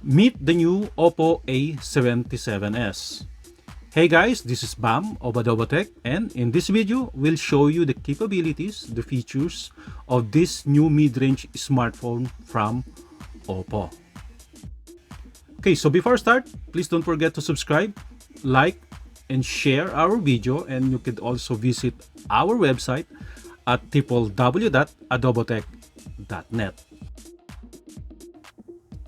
Meet the new OPPO A77s. Hey guys, this is Bam of Adobotech, and in this video, we'll show you the capabilities, the features of this new mid-range smartphone from OPPO. Okay, so before start, please don't forget to subscribe, like, and share our video, and you can also visit our website at www.adobotech.net.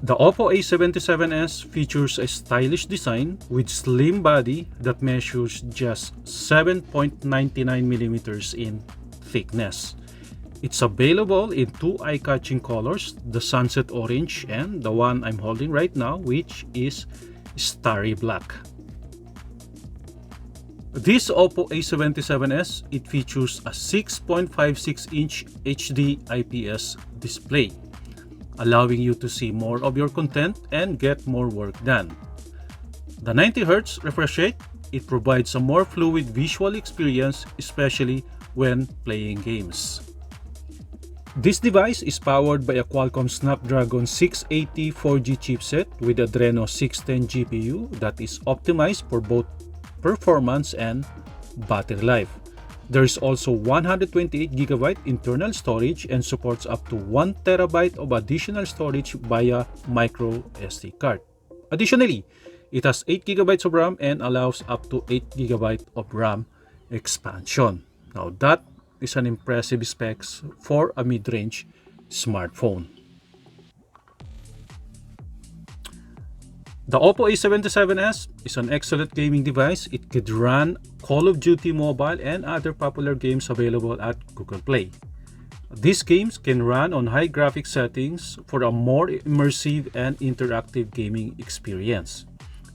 The OPPO A77s features a stylish design with slim body that measures just 7.99mm in thickness. It's available in two eye-catching colors, the sunset orange and the one I'm holding right now, which is starry black. This OPPO A77s, it features a 6.56-inch HD IPS display, allowing you to see more of your content and get more work done. The 90Hz refresh rate, it provides a more fluid visual experience, especially when playing games. This device is powered by a Qualcomm Snapdragon 680 4G chipset with Adreno 610 GPU that is optimized for both performance and battery life. There is also 128GB internal storage and supports up to 1TB of additional storage via micro SD card. Additionally, it has 8GB of RAM and allows up to 8GB of RAM expansion. Now that is an impressive specs for a mid-range smartphone. The OPPO A77s is an excellent gaming device. It could run Call of Duty Mobile and other popular games available at Google Play. These games can run on high graphics settings for a more immersive and interactive gaming experience.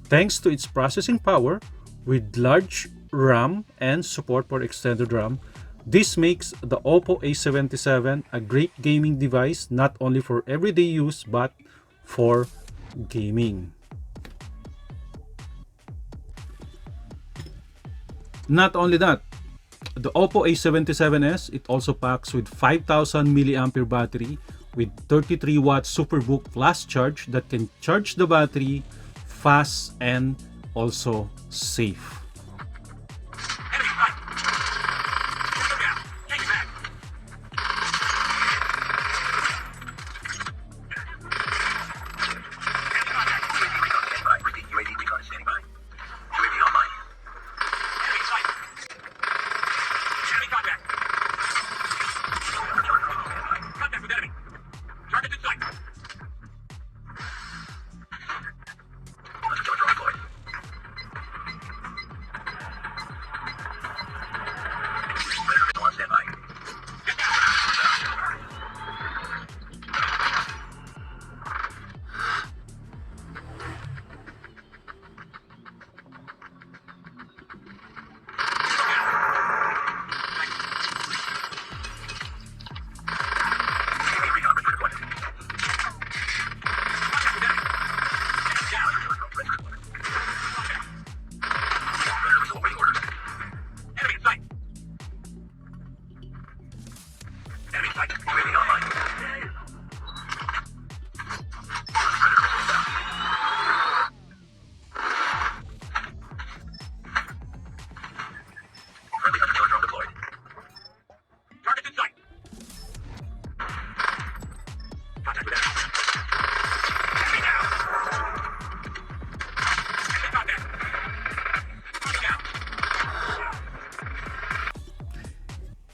Thanks to its processing power with large RAM and support for extended RAM, this makes the OPPO A77 a great gaming device not only for everyday use but for gaming. Not only that, the OPPO A77s, it also packs with 5000 mAh battery with 33-watt SuperBook flash charge that can charge the battery fast and also safe.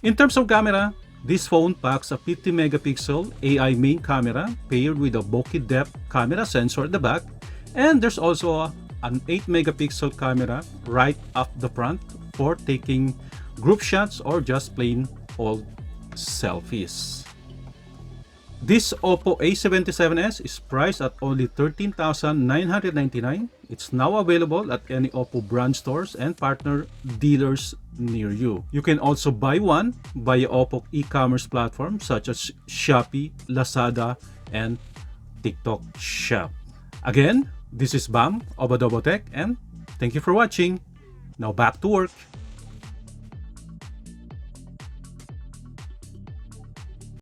In terms of camera, this phone packs a 50-megapixel AI main camera paired with a bokeh depth camera sensor at the back, and there's also an 8-megapixel camera right up the front for taking group shots or just plain old selfies. This OPPO A77s is priced at only $13,999. It's now available at any OPPO brand stores and partner dealers near you. You can also buy one via OPPO e-commerce platforms such as Shopee, Lazada, and TikTok Shop. Again, this is Bam of Adobotech, and thank you for watching. Now back to work.